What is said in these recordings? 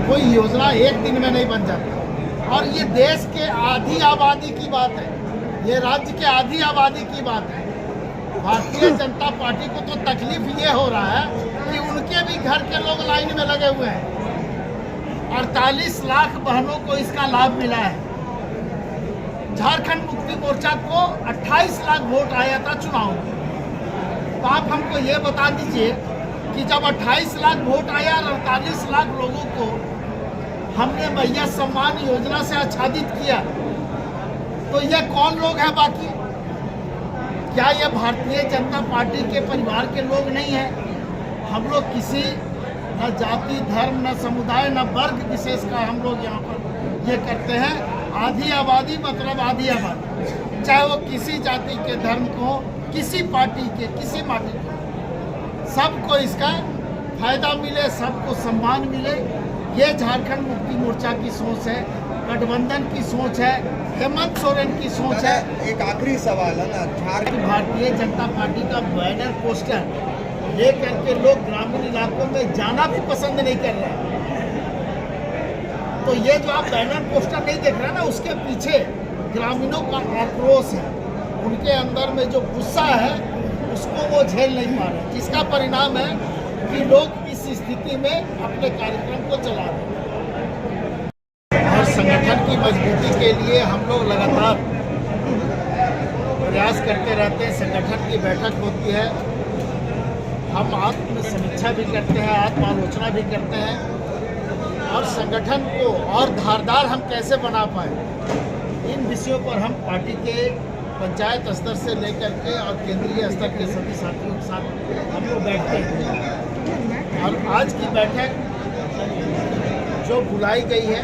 कोई योजना एक दिन में नहीं बन जाती। और ये देश के आधी आबादी की बात है, ये राज्य के आधी आबादी की बात है। भारतीय जनता पार्टी को तो तकलीफ ये हो रहा है कि उनके भी घर के लोग लाइन में लगे हुए हैं। 48 लाख बहनों को इसका लाभ मिला है। झारखंड मुक्ति मोर्चा को 28 लाख वोट आया था चुनाव में। तो आप हमको ये बता दीजिए कि जब 28 लाख वोट आया और 48 लाख लोगों को हमने मैया सम्मान योजना से आच्छादित किया, तो ये कौन लोग हैं बाकी? क्या ये भारतीय जनता पार्टी के परिवार के लोग नहीं हैं? हम लोग किसी न जाति, धर्म, न समुदाय, न वर्ग विशेष का हम लोग यहाँ पर ये करते हैं। आधी आबादी मतलब आधी आबादी, चाहे वो किसी जाति के, धर्म को, किसी पार्टी के, किसी माटी के, सबको इसका फायदा मिले, सबको सम्मान मिले। ये झारखंड मुक्ति मोर्चा की सोच है, गठबंधन की सोच है, हेमंत सोरेन की सोच है। एक आखिरी सवाल है ना, झारखंड भारतीय जनता पार्टी का बैनर पोस्टर लेकर के लोग ग्रामीण इलाकों में जाना भी पसंद नहीं कर रहे हैं। तो ये जो आप बैनर पोस्टर नहीं देख रहे हैं ना, उसके पीछे ग्रामीणों का आक्रोश है, उनके अंदर में जो गुस्सा है उसको वो झेल नहीं पा रहे, जिसका परिणाम है कि लोग इस स्थिति में अपने कार्यक्रम को चला रहे हैं। और संगठन की मजबूती के लिए हम लोग लगातार प्रयास करते रहते हैं। संगठन की बैठक होती है, हम आत्म समीक्षा भी करते हैं, आत्मालोचना भी करते हैं और संगठन को और धारदार हम कैसे बना पाए, इन विषयों पर हम पार्टी के पंचायत स्तर से लेकर के और केंद्रीय स्तर के सभी साथियों के साथ हम लोग बैठते हैं। और आज की बैठक जो बुलाई गई है,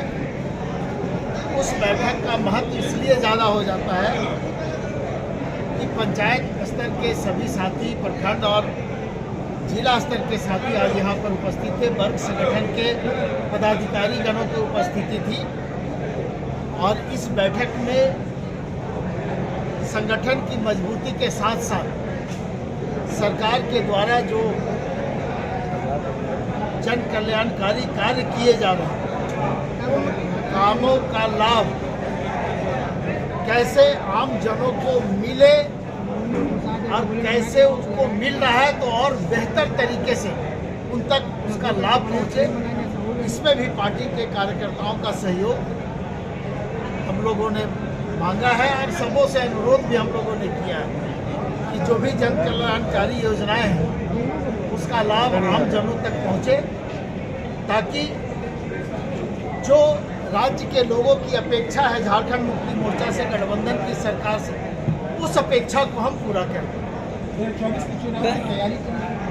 उस बैठक का महत्व इसलिए ज़्यादा हो जाता है कि पंचायत स्तर के सभी साथी, प्रखंड और जिला स्तर के साथी आज यहाँ पर उपस्थित थे। वर्ग संगठन के पदाधिकारी गणों की उपस्थिति थी और इस बैठक में संगठन की मजबूती के साथ साथ सरकार के द्वारा जो जन कल्याणकारी कार्य किए जा रहे हैं, उन कामों का लाभ कैसे आम जनों को मिले और कैसे उसको मिल रहा है तो और बेहतर तरीके से उन तक उसका लाभ पहुंचे, इसमें भी पार्टी के कार्यकर्ताओं का सहयोग हम लोगों ने मांगा है और सबों से अनुरोध भी हम लोगों ने किया है कि जो भी जन कल्याणकारी योजनाएं हैं उसका लाभ आम जनों तक पहुंचे, ताकि जो राज्य के लोगों की अपेक्षा है झारखंड मुक्ति मोर्चा से, गठबंधन की सरकार से, उस अपेक्षा को हम पूरा करें। 24 की चुनाव की तैयारी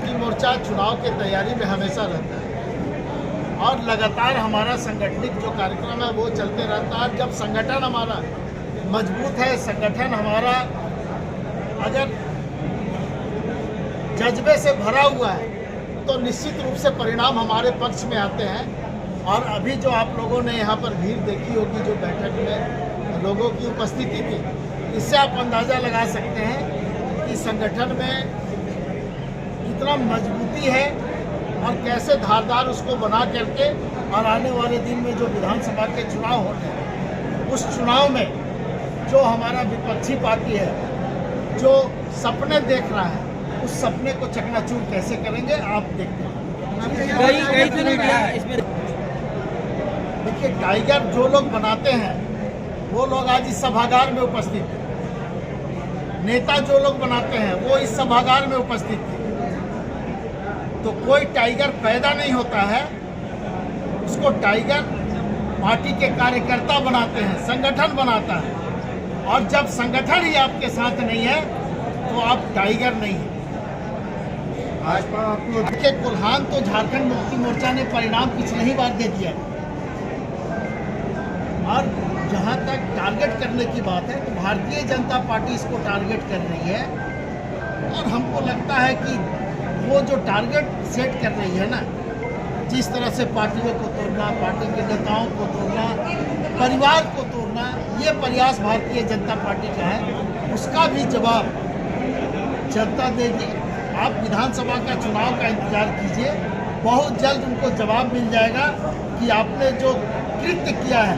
की मोर्चा चुनाव की तैयारी में हमेशा रहता है और लगातार हमारा संगठनिक जो कार्यक्रम है वो चलते रहता है। जब संगठन हमारा मजबूत है, संगठन हमारा अगर जज्बे से भरा हुआ है, तो निश्चित रूप से परिणाम हमारे पक्ष में आते हैं। और अभी जो आप लोगों ने यहाँ पर भीड़ देखी होगी, जो बैठक में लोगों की उपस्थिति थी, इससे आप अंदाज़ा लगा सकते हैं कि संगठन में कितना मजबूती है और कैसे धारदार उसको बना करके और आने वाले दिन में जो विधानसभा के चुनाव होने हैं, उस चुनाव में जो हमारा विपक्षी पार्टी है, जो सपने देख रहा है, उस सपने को चकनाचूर कैसे करेंगे आप देखते हैं। देखिए, टाइगर जो लोग बनाते हैं वो लोग आज इस सभागार में उपस्थित हैं, नेता जो लोग बनाते हैं वो इस सभागार में उपस्थित थे। तो कोई टाइगर पैदा नहीं होता है, उसको टाइगर पार्टी के कार्यकर्ता बनाते हैं, संगठन बनाता है। और जब संगठन ही आपके साथ नहीं है तो आप टाइगर नहीं है। के कोल्हान तो झारखंड मुक्ति मोर्चा ने परिणाम पिछले ही बार दे दिया। और जहां तक टारगेट करने की बात है, तो भारतीय जनता पार्टी इसको टारगेट कर रही है और हमको लगता है कि वो जो टारगेट सेट कर रही है ना, जिस तरह से पार्टियों को तोड़ना, पार्टी के नेताओं को तोड़ना, परिवार को तोड़ना, ये प्रयास भारतीय जनता पार्टी का है, उसका भी जवाब जनता देगी। आप विधानसभा का चुनाव का इंतजार कीजिए, बहुत जल्द उनको जवाब मिल जाएगा कि आपने जो कृत्य किया है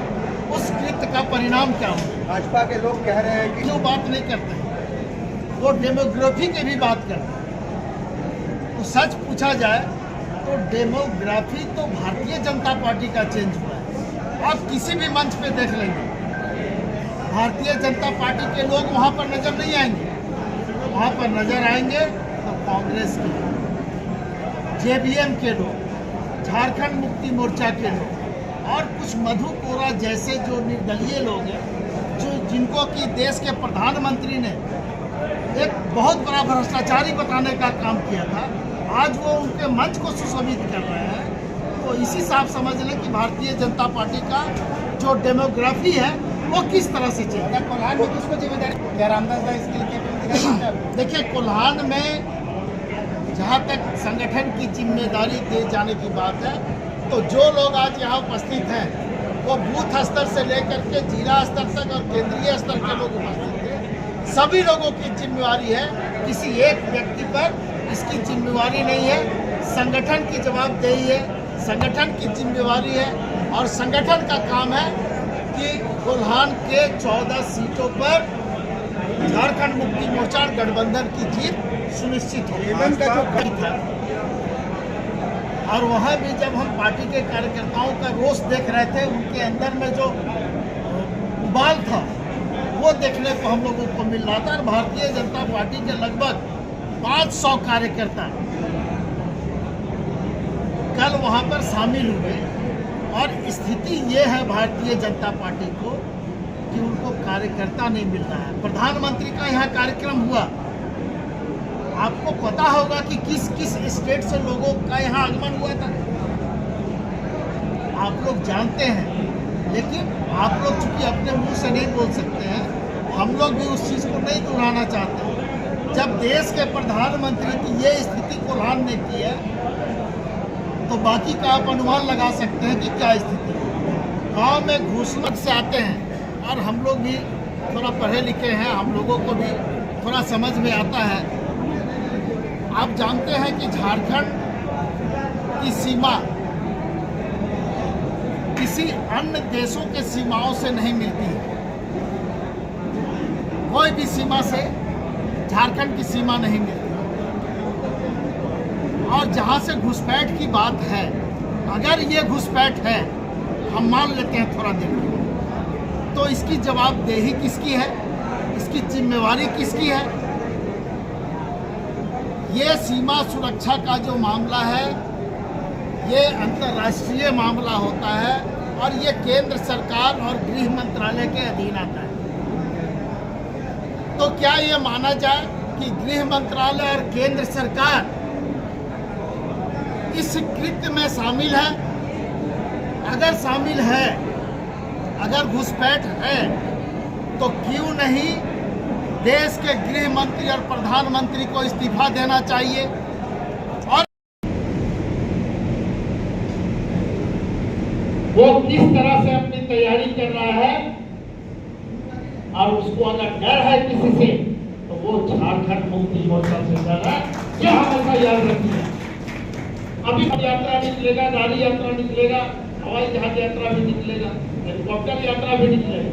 उस कृत्य का परिणाम क्या हो। भाजपा के लोग कह रहे हैं कि जो बात नहीं करते हैं वो डेमोग्राफी की भी बात करते हैं। तो सच पूछा जाए तो डेमोग्राफी तो भारतीय जनता पार्टी का चेंज हुआ है। आप किसी भी मंच पे देख लेंगे भारतीय जनता पार्टी के लोग वहाँ पर नजर नहीं आएंगे। वहाँ पर नजर आएंगे तो कांग्रेस के लोग, जेवीएम के लोग, झारखंड मुक्ति मोर्चा के लोग और कुछ मधु कोरा जैसे जो निर्दलीय लोग हैं, जो जिनको कि देश के प्रधानमंत्री ने एक बहुत बड़ा भ्रष्टाचारी बताने का काम किया था, आज वो उनके मंच को सुशोभित कर रहे हैं। तो इसी से आप समझ लें कि भारतीय जनता पार्टी का जो डेमोग्राफी है वो किस तरह से चेंज। कोल्हान में किसको जिम्मेदारी, क्या रामदास भाई इसके लिए? देखिए, कोल्हान में जहाँ तक संगठन की जिम्मेदारी दे जाने की बात है तो जो लोग आज यहाँ उपस्थित हैं वो बूथ स्तर से लेकर के जिला स्तर तक और केंद्रीय स्तर के लोग उपस्थित हैं। सभी लोगों की जिम्मेवारी है, किसी एक व्यक्ति पर इसकी जिम्मेवारी नहीं है। संगठन की जवाबदेही है, संगठन की जिम्मेवारी है और संगठन का काम है कि कोल्हान के 14 सीटों पर झारखंड मुक्ति मोर्चा और गठबंधन की जीत सुनिश्चित हो। और वहाँ भी जब हम पार्टी के कार्यकर्ताओं का रोष देख रहे थे, उनके अंदर में जो उबाल था वो देखने को हम लोगों को मिल रहा था। और भारतीय जनता पार्टी के लगभग 500 कार्यकर्ता कल वहाँ पर शामिल हुए और स्थिति ये है भारतीय जनता पार्टी को कि उनको कार्यकर्ता नहीं मिल रहा है। प्रधानमंत्री का यहाँ कार्यक्रम हुआ, आपको पता होगा कि किस किस स्टेट से लोगों का यहाँ आगमन हुआ था, आप लोग जानते हैं। लेकिन आप लोग चूंकि अपने मुंह से नहीं बोल सकते हैं, हम लोग भी उस चीज़ को नहीं दोहराना चाहते हैं। जब देश के प्रधानमंत्री की ये स्थिति कोल्हान ने की है तो बाकी का आप अनुमान लगा सकते हैं कि क्या स्थिति है। गाँव में घूसमत से आते हैं और हम लोग भी थोड़ा पढ़े लिखे हैं, हम लोगों को भी थोड़ा समझ में आता है। आप जानते हैं कि झारखंड की सीमा किसी अन्य देशों के सीमाओं से नहीं मिलती है। कोई भी सीमा से झारखंड की सीमा नहीं मिलती। और जहां से घुसपैठ की बात है, अगर ये घुसपैठ है, हम मान लेते हैं थोड़ा देर के लिए, तो इसकी जवाबदेही किसकी है, इसकी जिम्मेवारी किसकी है? ये सीमा सुरक्षा का जो मामला है ये अंतर्राष्ट्रीय मामला होता है और ये केंद्र सरकार और गृह मंत्रालय के अधीन आता है। तो क्या ये माना जाए कि गृह मंत्रालय और केंद्र सरकार इस कृत्य में शामिल है? अगर शामिल है, अगर घुसपैठ है, तो क्यों नहीं देश के गृह मंत्री और प्रधानमंत्री को इस्तीफा देना चाहिए? और वो किस तरह से अपनी तैयारी कर रहा है और उसको अगर डर है किसी से तो वो झारखंड मुक्ति मोर्चा से डर है। यह हमेशा याद रखिए। अभी यात्रा निकलेगा, गाड़ी यात्रा निकलेगा, हवाई जहाज यात्रा भी निकलेगा, हेलीकॉप्टर यात्रा भी निकलेगा,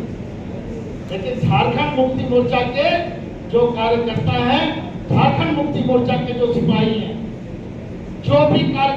लेकिन झारखंड मुक्ति मोर्चा के जो कार्यकर्ता हैं, झारखंड मुक्ति मोर्चा के जो सिपाही हैं, जो भी कार्य